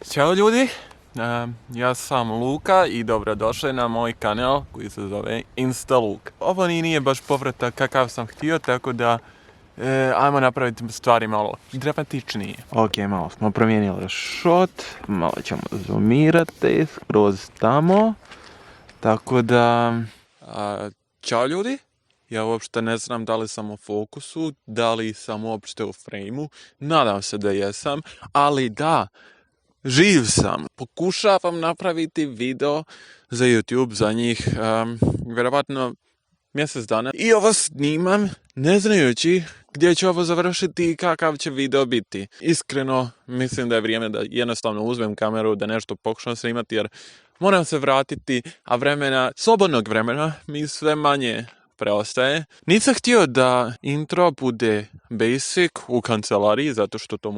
Ćao ljudi, ja sam Luka i dobrodošli na moj kanal koji se zove Instaluk. Ovo nije baš povratak kakav sam htio, tako da ajmo napraviti stvari malo dramatičnije. Ok, malo smo promijenili shot, malo ćemo zoomirati skroz tamo, tako da... Ćao ljudi, ja uopšte ne znam da li sam u fokusu, da li sam uopšte u frame-u, nadam se da jesam, ali da... Živ sam. Pokušavam napraviti video za YouTube za njih vjerovatno mjesec dana. I ovo snimam ne znajući gdje će ovo završiti i kakav će video biti. Iskreno mislim da je vrijeme da jednostavno uzmem kameru, da nešto pokušam snimati jer moram se vratiti, a slobodnog vremena mi sve manje preostaje. Nisam htio da intro bude basic u kancelariji, zato što to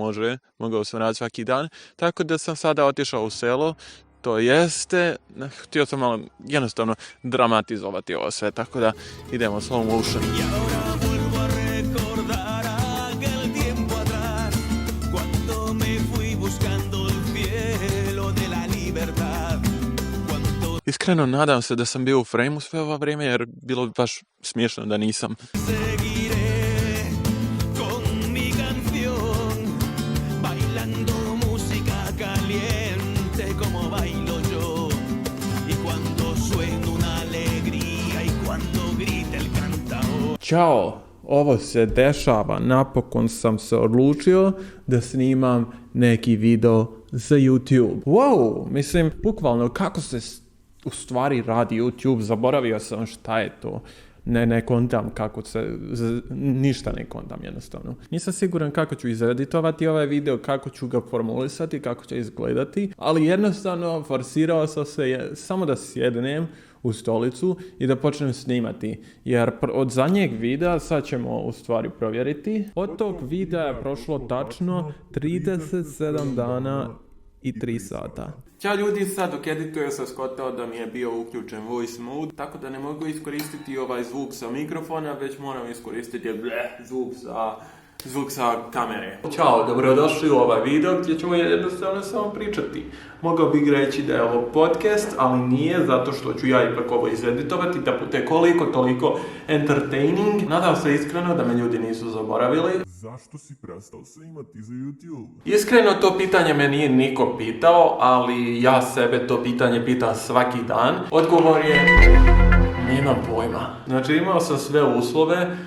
mogao sam raditi svaki dan, tako da sam sada otišao u selo, to jeste, htio sam malo jednostavno dramatizovati ovo sve, tako da idemo slow motion. Iskreno nadam se da sam bio u frame-u sve ovo vrijeme jer bilo baš smiješno da nisam. Ćao, ovo se dešava, napokon sam se odlučio da snimam neki video za YouTube. Wow, mislim, bukvalno kako se u stvari radi YouTube, zaboravio sam šta je to. Ne kontam kako se, ništa ne kontam jednostavno. Nisam siguran kako ću izeditovati ovaj video, kako ću ga formulisati, kako će izgledati, ali jednostavno forsirao sam se samo da sjednem u stolicu i da počnem snimati. Jer od zadnjeg videa, sad ćemo u stvari provjeriti, od tog videa je prošlo tačno 37 dana i 3 sata. Ćao ljudi, sad dok editujem sam shvatio da mi je bio uključen voice mode, tako da ne mogu iskoristiti ovaj zvuk sa mikrofona, već moram iskoristiti zvuk sa kamere. Ćao, dobrodošli u ovaj video gdje ćemo jednostavno samo pričati. Mogao bih reći da je ovo podcast, ali nije, zato što ću ja ipak ovo izeditovati, da bude koliko toliko entertaining. Nadam se iskreno da me ljudi nisu zaboravili. Zašto si prestao snimati za YouTube? Iskreno to pitanje me nije niko pitao, ali ja sebe to pitanje pitam svaki dan. Odgovor je... nemam pojma. Znači imao sam sve uslove,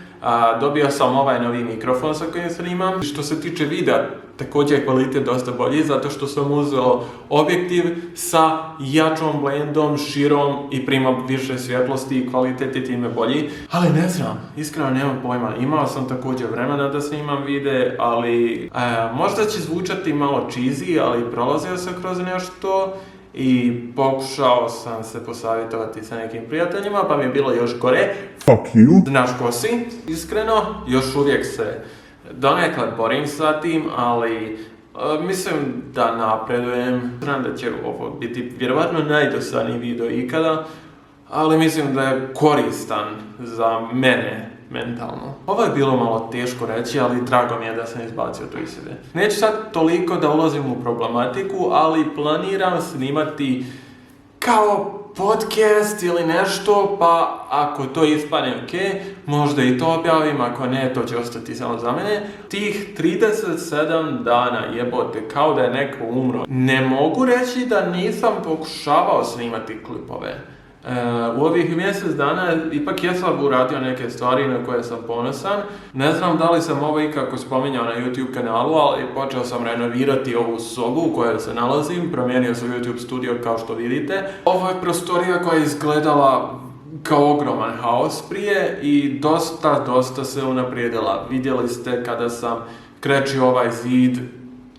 dobio sam ovaj novi mikrofon sa kojim snimam. Što se tiče videa, također je kvalitet dosta bolji, zato što sam uzeo objektiv sa jačom blendom, širom i prima više svjetlosti i kvalitet je time bolji. Ali ne znam, iskreno nemam pojma. Imao sam također vremena da snimam videe, ali možda će zvučati malo cheesy, ali prolazio sam kroz nešto i pokušao sam se posavjetovati sa nekim prijateljima, pa mi je bilo još gore. Fuck you! Znaš ko si? Iskreno, još uvijek se donekle borim sa tim, ali mislim da napredujem. Znam da će ovo biti vjerovatno najdosadniji video ikada, ali mislim da je koristan za mene mentalno. Ovo je bilo malo teško reći, ali drago mi je da sam izbacio to iz sebe. Neću sad toliko da ulazim u problematiku, ali planiram snimati kao podcast ili nešto, pa ako to ispadne ok, možda i to objavim, ako ne, to će ostati samo za mene. Tih 37 dana jebote, kao da je neko umro. Ne mogu reći da nisam pokušavao snimati klipove. U ovih mjesec dana ipak jesam uradio neke stvari na koje sam ponosan. Ne znam da li sam ovo ikako spominjao na YouTube kanalu, ali počeo sam renovirati ovu sobu u kojoj se nalazim. Promijenio sam YouTube studio kao što vidite. Ovo je prostorija koja je izgledala kao ogroman haos prije i dosta se unaprijedila. Vidjeli ste kada sam krečio ovaj zid,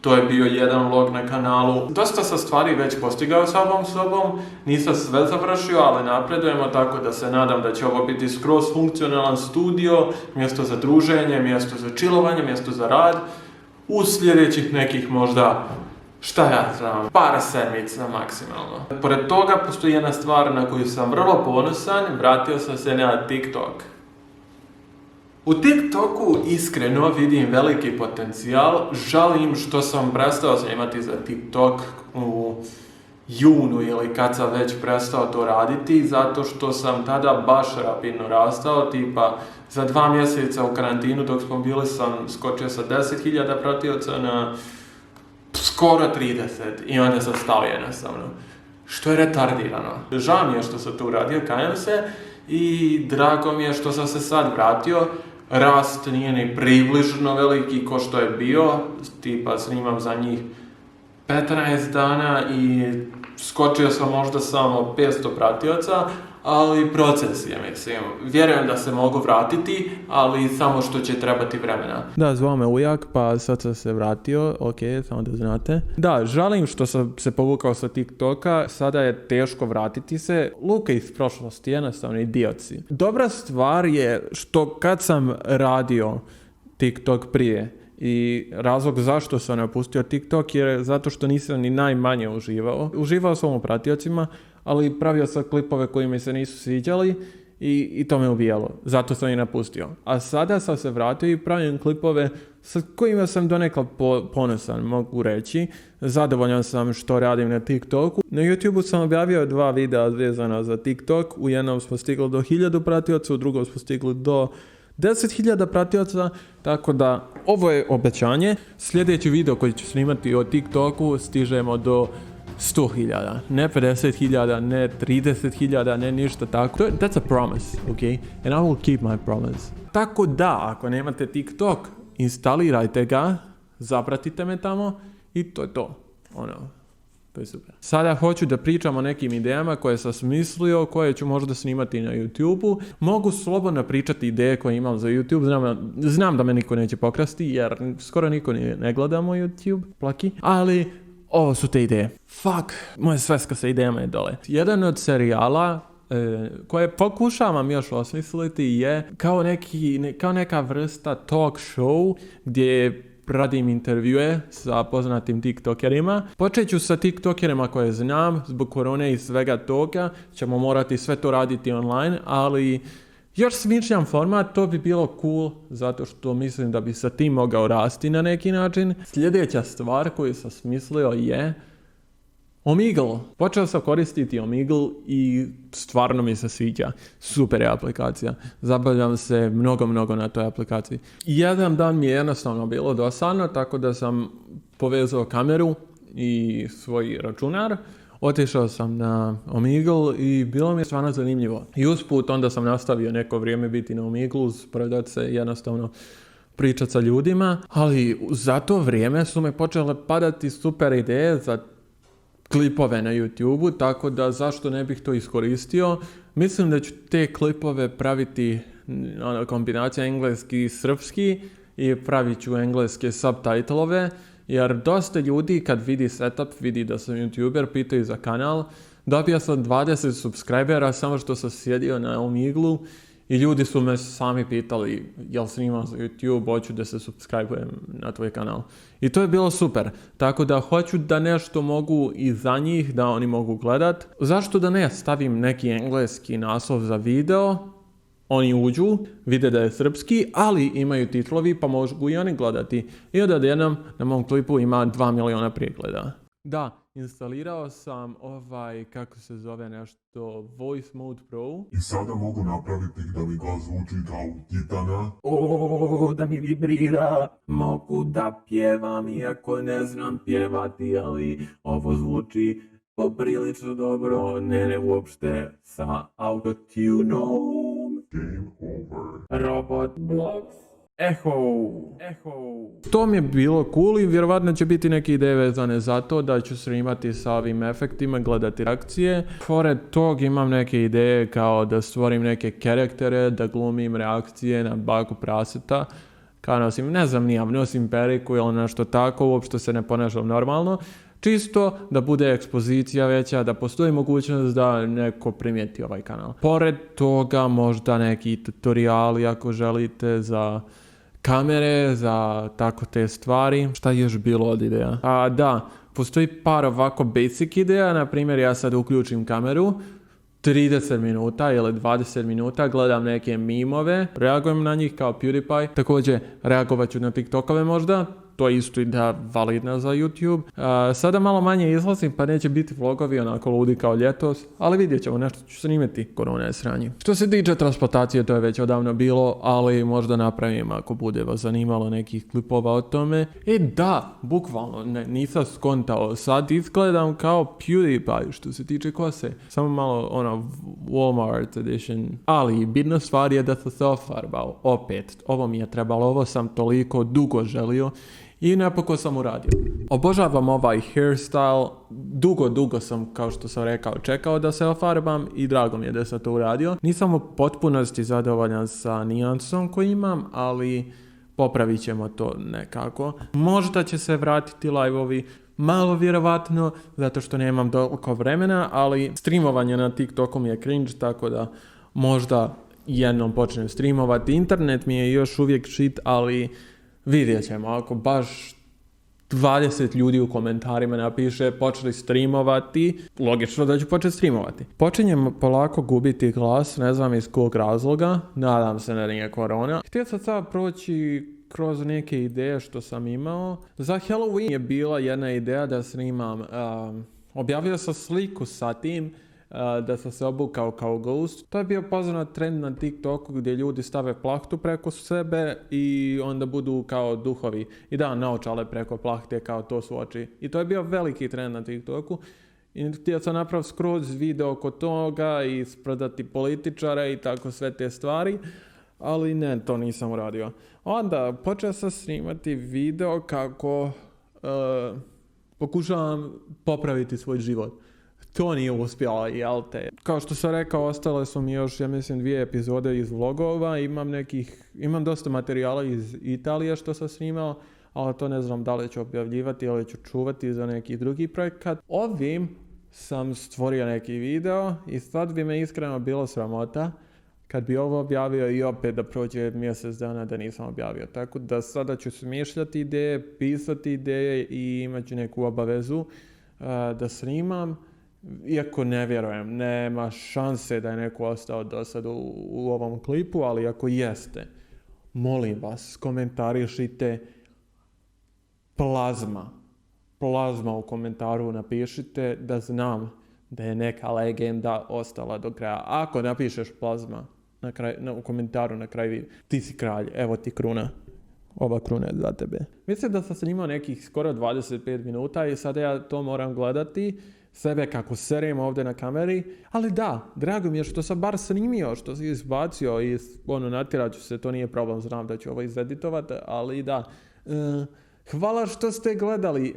to je bio jedan vlog na kanalu. Dosta sam stvari već postigao sa ovom sobom, nisam sve završio, ali napredujemo, tako da se nadam da će ovo biti skroz funkcionalan studio, mjesto za druženje, mjesto za chillovanje, mjesto za rad, u sljedećih nekih možda, šta ja znam, par sedmica maksimalno. Pored toga postoji jedna stvar na koju sam vrlo ponosan, vratio sam se na TikTok. U TikToku iskreno vidim veliki potencijal, žalim što sam prestao snimati za TikTok u junu ili kad sam već prestao to raditi, zato što sam tada baš rapidno rastao, tipa za 2 mjeseca u karantinu dok smo bili sam skočio sa 10.000 pratioca na skoro 30 i onda sam stao jednostavno. Što je retardirano. Žao mi je što sam to uradio, kajem se, i drago mi je što sam se sad vratio. Rast nije ni približno veliki ko što je bio, tipa snimam za njih 15 dana i skočio sam možda samo 500 pratioca, ali proces je, mislim. Vjerujem da se mogu vratiti, ali samo što će trebati vremena. Da, zvao me ujak, pa sad sam se vratio, ok, samo da znate. Da, žalim što sam se povukao sa TikToka, sada je teško vratiti se. Luka iz prošlosti, jednostavno idioci. Dobra stvar je što kad sam radio TikTok prije, i razlog zašto sam napustio TikTok je zato što nisam ni najmanje uživao. Uživao sam u pratiocima, ali pravio sam klipove koji mi se nisu sviđali i to me ubijalo. Zato sam i napustio. A sada sam se vratio i pravim klipove sa kojima sam donekle ponosan, mogu reći. Zadovoljan sam što radim na TikToku. Na YouTubeu sam objavio 2 videa vezana za TikTok. U jednom smo stigli do 1000 pratioca, u drugom smo stigli do 10.000 pratioca, tako da ovo je obećanje. Sljedeći video koji ću snimati o TikToku stižemo do 100.000, ne 50.000, ne 30.000, ne ništa tako. That's a promise, okay? And I will keep my promise. Tako da, ako nemate TikTok, instalirajte ga, zapratite me tamo i to je to. To je super. Sada hoću da pričam o nekim idejama koje sam smislio, koje ću možda snimati na YouTubeu. Mogu slobodno pričati ideje koje imam za YouTube. Znam da me niko neće pokrasti, jer skoro niko ne gleda moj YouTube, plaki. Ali ovo su te ideje. Fuck, moja sveska sa idejama je dole. Jedan od serijala koje pokušavam još osmisliti je kao neka vrsta talk show gdje radim intervjue sa poznatim tiktokerima. Počet ću sa tiktokerima koje znam, zbog korone i svega toga ćemo morati sve to raditi online, ali još smišljam format, to bi bilo cool, zato što mislim da bi sa tim mogao rasti na neki način. Sljedeća stvar koju sam smislio je Omegle. Počeo sam koristiti Omegle i stvarno mi se sviđa. Super je aplikacija. Zabavljam se mnogo na toj aplikaciji. Jedan dan mi je jednostavno bilo dosadno, tako da sam povezao kameru i svoj računar. Otišao sam na Omegle i bilo mi je stvarno zanimljivo. I usput onda sam nastavio neko vrijeme biti na Omegle, spravljati se jednostavno pričati sa ljudima. Ali za to vrijeme su me počele padati super ideje za klipove na YouTubeu, tako da zašto ne bih to iskoristio. Mislim da ću te klipove praviti kombinacija engleski i srpski i pravit ću engleske subtitlove, jer dosta ljudi kad vidi setup, vidi da sam YouTuber, pitaju za kanal. Dobio sam 20 subscribera samo što sam sjedio na Omeglu i ljudi su me sami pitali jel snimam za YouTube, hoću da se subscribe-ujem na tvoj kanal. I to je bilo super. Tako da hoću da nešto mogu i za njih, da oni mogu gledat. Zašto da ne stavim neki engleski naslov za video? Oni uđu, vide da je srpski, ali imaju titlovi pa mogu i oni gledati. I onda jednom na mom klipu ima 2 miliona pregleda. Da, instalirao sam kako se zove nešto, Voice Mode Pro. I sada mogu napraviti da mi glas zvuči kao Titana. Da mi vibrira. Mogu da pjevam iako ne znam pjevati, ali ovo zvuči poprilično dobro, ne uopšte sa autotunom. Game over. Roblox. Eho. To mi je bilo cool i vjerovatno će biti neke ideje vezane za to da ću snimati sa ovim efektima, gledati reakcije. Pored tog imam neke ideje kao da stvorim neke karaktere, da glumim reakcije na baku praseta. Kao nosim periku ili nešto tako, uopšte se ne ponašam normalno. Čisto da bude ekspozicija veća, da postoji mogućnost da neko primijeti ovaj kanal. Pored toga možda neki tutoriali ako želite za kamere, za tako te stvari. Šta je još bilo od ideja? Da, postoji par ovako basic ideja, na primjer ja sad uključim kameru, 30 minuta ili 20 minuta gledam neke mimove, reagujem na njih kao PewDiePie, također reagovat ću na TikTokove možda, to je isto i da validno za YouTube. Sada malo manje izlazim pa neće biti vlogovi onako ludi kao ljetos, ali vidjet ćemo, nešto ću snimati, korona je sranje. Što se tiče transplantacije, to je već odavno bilo, ali možda napravim ako bude vas zanimalo nekih klipova o tome. Da, bukvalno, nisam skontao, sad izgledam kao PewDiePie što se tiče kose. Samo malo Walmart edition. Ali bitna stvar je da sam se ofarbao. Opet, ovo mi je trebalo, ovo sam toliko dugo želio. I napokon sam uradio. Obožavam ovaj hairstyle. Dugo sam, kao što sam rekao, čekao da se ofarbam i drago mi je da sam to uradio. Nisam u potpunosti zadovoljan sa nijansom koji imam, ali popravit ćemo to nekako. Možda će se vratiti live-ovi, malo vjerovatno, zato što nemam toliko vremena, ali streamovanje na TikToku mi je cringe, tako da možda jednom počnem streamovati. Internet mi je još uvijek shit, ali vidjet ćemo, ako baš 20 ljudi u komentarima napiše počeli streamovati, logično da ću početi streamovati. Počinjem polako gubiti glas, ne znam iz kog razloga, nadam se da nije korona. Htio sam sad proći kroz neke ideje što sam imao. Za Halloween je bila jedna ideja da snimam, objavio sam sliku sa tim, da sam se obukao kao ghost. To je bio poznat trend na TikToku gdje ljudi stave plahtu preko sebe i onda budu kao duhovi. I da, naočale preko plahte kao to su oči. I to je bio veliki trend na TikToku. I htio sam napraviti skroz video oko toga i spredati političare i tako sve te stvari. Ali ne, to nisam uradio. Onda počeo sam snimati video kako pokušavam popraviti svoj život. To nije uspjela, jel te? Kao što sam rekao, ostale su mi još, ja mislim, 2 epizode iz vlogova. Imam dosta materijala iz Italije što sam snimao, ali to ne znam da li ću objavljivati ili ću čuvati za neki drugi projekat. Ovim sam stvorio neki video i sad bi me iskreno bilo sramota kad bi ovo objavio i opet da prođe mjesec dana da nisam objavio. Tako da sada ću smišljati ideje, pisati ideje i imat ću neku obavezu da snimam. Iako ne vjerujem, nema šanse da je neko ostao do sad u ovom klipu, ali ako jeste, molim vas, komentarišite plazma u komentaru napišite da znam da je neka legenda ostala do kraja. Ako napišeš plazma u komentaru na kraju, ti si kralj, evo ti kruna. Ova kruna je za tebe. Mislim da sam snimao nekih skoro 25 minuta i sada ja to moram gledati sebe kako serem ovdje na kameri, ali da, drago mi je što sam bar snimio, što sam izbacio i natjerat ću se, to nije problem, znam da ću ovo izeditovati, ali da. Hvala što ste gledali.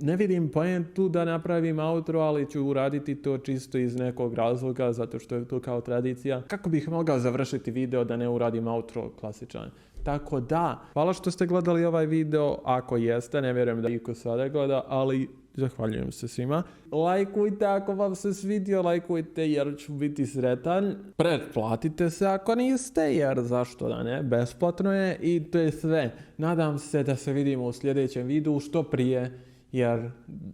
Ne vidim poentu da napravim outro, ali ću uraditi to čisto iz nekog razloga, zato što je to kao tradicija. Kako bih mogao završiti video da ne uradim outro klasičan? Tako da, hvala što ste gledali ovaj video. Ako jeste, ne vjerujem da iko sada gleda, ali zahvaljujem se svima. Lajkujte ako vam se svidio, lajkujte jer ću biti sretan. Pretplatite se ako niste, jer zašto da ne, besplatno je i to je sve. Nadam se da se vidimo u sljedećem videu što prije, jer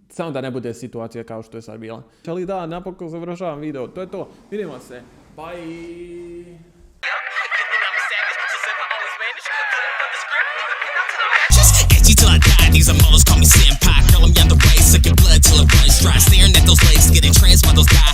samo da ne bude situacija kao što je sad bila. Ali da, napokon završavam video, to je to. Vidimo se, bye! These are moles, call me senpai. Girl, I'm young the race, suck your blood till it runs dry. Staring at those legs, getting tranced by those guys.